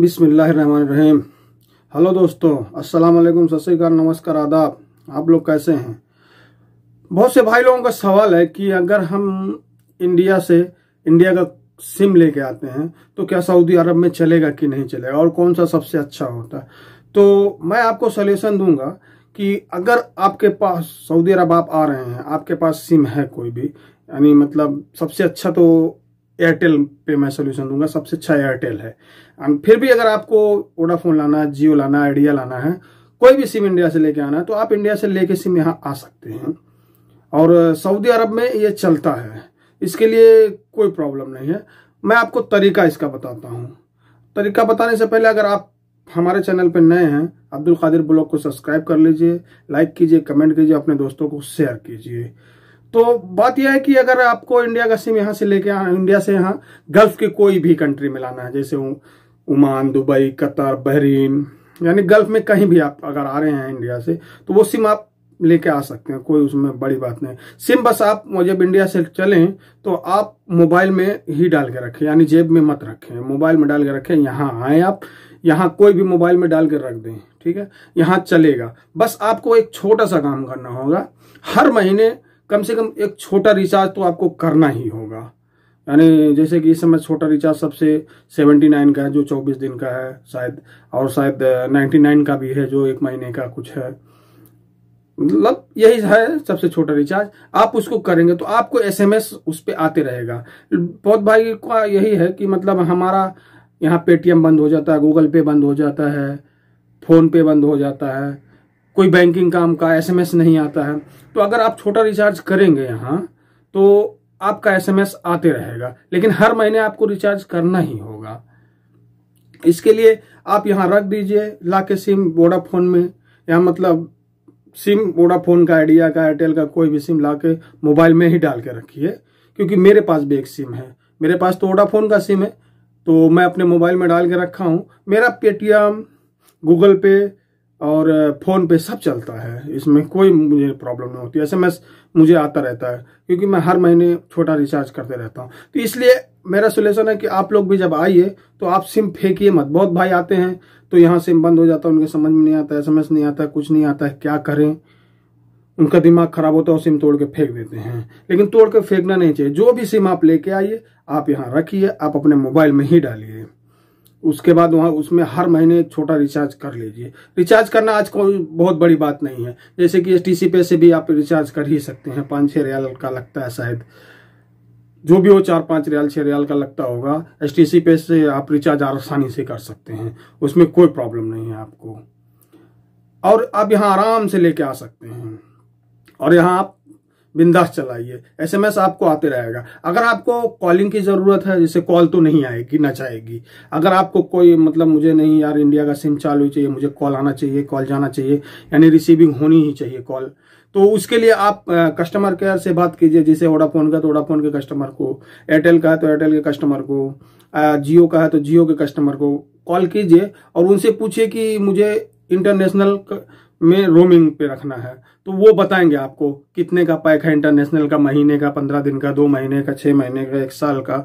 बिस्मिल्लाहिर्रहमानिर्रहीम। हेलो दोस्तों, अस्सलाम वालेकुम, सत श्री अकाल, नमस्कार, आदाब। आप लोग कैसे हैं? बहुत से भाई लोगों का सवाल है कि अगर हम इंडिया का सिम लेके आते हैं तो क्या सऊदी अरब में चलेगा कि नहीं चलेगा और कौन सा सबसे अच्छा होता है। तो मैं आपको सॉल्यूशन दूंगा कि अगर आपके पास सऊदी अरब आप आ रहे हैं, आपके पास सिम है कोई भी, यानी मतलब सबसे अच्छा तो एयरटेल पे मैं सोल्यूशन दूंगा, सबसे अच्छा एयरटेल है। फिर भी अगर आपको वोडाफोन लाना है, जियो लाना है, आइडिया लाना है, कोई भी सिम इंडिया से लेके आना है तो आप इंडिया से लेके सिम यहाँ आ सकते हैं और सऊदी अरब में ये चलता है, इसके लिए कोई प्रॉब्लम नहीं है। मैं आपको तरीका इसका बताता हूँ। तरीका बताने से पहले अगर आप हमारे चैनल पर नए हैं, अब्दुल कादिर ब्लॉग को सब्सक्राइब कर लीजिए, लाइक कीजिए, कमेंट कीजिए, अपने दोस्तों को शेयर कीजिए। तो बात यह है कि अगर आपको इंडिया का सिम यहाँ से लेके आना, इंडिया से यहाँ गल्फ के कोई भी कंट्री में लाना है, जैसे ओमान, दुबई, कतर, बहरीन, यानी गल्फ में कहीं भी आप अगर आ रहे हैं इंडिया से तो वो सिम आप लेके आ सकते हैं, कोई उसमें बड़ी बात नहीं। सिम बस आप जब इंडिया से चलें तो आप मोबाइल में ही डाल के रखें, यानी जेब में मत रखें, मोबाइल में डाल के रखें। यहाँ आए आप, यहाँ कोई भी मोबाइल में डाल के रख दें, ठीक है, यहाँ चलेगा। बस आपको एक छोटा सा काम करना होगा, हर महीने कम से कम एक छोटा रिचार्ज तो आपको करना ही होगा। यानी जैसे कि इस समय छोटा रिचार्ज सबसे 79 का है जो 24 दिन का है शायद, और शायद 99 का भी है जो 1 महीने का कुछ है, मतलब यही है सबसे छोटा रिचार्ज। आप उसको करेंगे तो आपको SMS उस पर आते रहेगा। बहुत भाई का यही है कि मतलब हमारा यहाँ पेटीएम बंद हो जाता है, गूगल पे बंद हो जाता है, फोन पे बंद हो जाता है, कोई बैंकिंग काम का SMS नहीं आता है। तो अगर आप छोटा रिचार्ज करेंगे यहाँ तो आपका SMS आते रहेगा, लेकिन हर महीने आपको रिचार्ज करना ही होगा। इसके लिए आप यहाँ रख दीजिए लाके सिम वोडाफोन में, या मतलब सिम वोडाफोन का, आइडिया का, एयरटेल का, कोई भी सिम लाके मोबाइल में ही डाल के रखिए। क्योंकि मेरे पास भी एक सिम है, मेरे पास तो वोडाफोन का सिम है तो मैं अपने मोबाइल में डाल के रखा हूँ। मेरा पेटीएम, गूगल पे और फोन पे सब चलता है, इसमें कोई मुझे प्रॉब्लम नहीं होती। SMS मुझे आता रहता है क्योंकि मैं हर महीने छोटा रिचार्ज करते रहता हूँ। तो इसलिए मेरा सोल्यूशन है कि आप लोग भी जब आइए तो आप सिम फेंकिए मत। बहुत भाई आते हैं तो यहाँ सिम बंद हो जाता है, उनके समझ में नहीं आता, SMS नहीं आता, कुछ नहीं आता है, क्या करें, उनका दिमाग खराब होता है, सिम तोड़ के फेंक देते हैं। लेकिन तोड़ के फेंकना नहीं चाहिए। जो भी सिम आप लेके आइए आप यहाँ रखिए, आप अपने मोबाइल में ही डालिए। उसके बाद वहाँ उसमें हर महीने एक छोटा रिचार्ज कर लीजिए। रिचार्ज करना आज कोई बहुत बड़ी बात नहीं है, जैसे कि STC पे से भी आप रिचार्ज कर ही सकते हैं। 5-6 रियाल का लगता है शायद, जो भी हो 4-5 रियाल 6 रियाल का लगता होगा। STC पे से आप रिचार्ज आसानी से कर सकते हैं, उसमें कोई प्रॉब्लम नहीं है आपको। और आप यहाँ आराम से लेके आ सकते हैं और यहाँ आप बिंदास चलाइए। SMS आपको आते रहेगा। अगर आपको कॉलिंग की जरूरत है, जैसे कॉल तो नहीं आएगी ना जाएगी, अगर आपको कोई मतलब मुझे नहीं यार इंडिया का सिम चालू चाहिए, मुझे कॉल आना चाहिए, कॉल जाना चाहिए, यानी रिसीविंग होनी ही चाहिए कॉल, तो उसके लिए आप कस्टमर केयर से बात कीजिए। जैसे वोडाफोन का तो वोडाफोन के कस्टमर को, एयरटेल का है तो एयरटेल के कस्टमर को, जियो का है तो जियो के कस्टमर को कॉल कीजिए और उनसे पूछिए कि मुझे इंटरनेशनल में रोमिंग पे रखना है, तो वो बताएंगे आपको कितने का पैक है इंटरनेशनल का, महीने का, 15 दिन का, 2 महीने का, 6 महीने का, 1 साल का,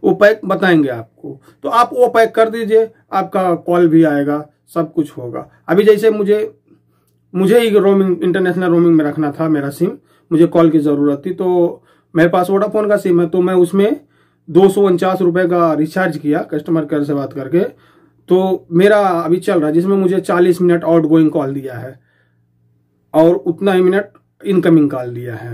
वो पैक बताएंगे आपको। तो आप वो पैक कर दीजिए, आपका कॉल भी आएगा, सब कुछ होगा। अभी जैसे मुझे ही रोमिंग, इंटरनेशनल रोमिंग में रखना था मेरा सिम, मुझे कॉल की जरूरत थी, तो मेरे पास वोडाफोन का सिम है तो मैं उसमें 249 रुपए का रिचार्ज किया कस्टमर केयर से बात करके। तो मेरा अभी चल रहा है जिसमें मुझे 40 मिनट आउट गोइंग कॉल दिया है और उतना ही मिनट इनकमिंग कॉल दिया है।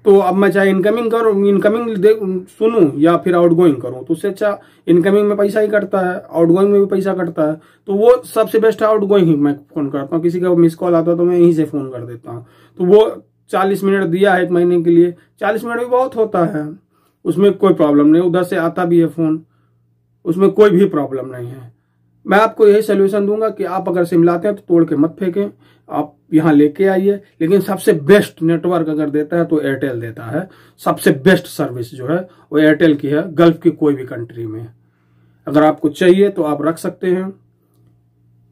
तो अब मैं चाहे इनकमिंग करूं, इनकमिंग सुनूं या फिर आउटगोइंग करूं, तो उससे अच्छा इनकमिंग में पैसा ही कटता है, आउटगोइंग में भी पैसा कटता है, तो वो सबसे बेस्ट है आउटगोइंग ही मैं फोन करता हूं। किसी का मिस कॉल आता है तो मैं यहीं से फोन कर देता हूं। तो वो 40 मिनट दिया है 1 महीने के लिए, 40 मिनट भी बहुत होता है, उसमें कोई प्रॉब्लम नहीं, उधर से आता भी है फोन, उसमें कोई भी प्रॉब्लम नहीं है। मैं आपको यही सोल्यूशन दूंगा कि आप अगर सिम लाते हैं तो तोड़ के मत फेंकें, आप यहाँ लेके आइए। लेकिन सबसे बेस्ट नेटवर्क अगर देता है तो एयरटेल देता है, सबसे बेस्ट सर्विस जो है वो एयरटेल की है गल्फ की कोई भी कंट्री में। अगर आपको चाहिए तो आप रख सकते हैं।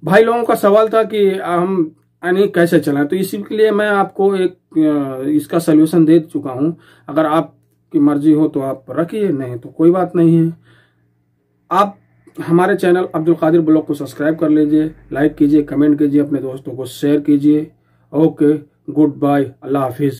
भाई लोगों का सवाल था कि हम यानी कैसे चलाएं, तो इसी के लिए मैं आपको एक इसका सोल्यूशन दे चुका हूं। अगर आपकी मर्जी हो तो आप रखिए, नहीं तो कोई बात नहीं है। आप हमारे चैनल अब्दुल कादिर ब्लॉग को सब्सक्राइब कर लीजिए, लाइक कीजिए, कमेंट कीजिए, अपने दोस्तों को शेयर कीजिए। ओके, गुड बाय, अल्लाह हाफिज।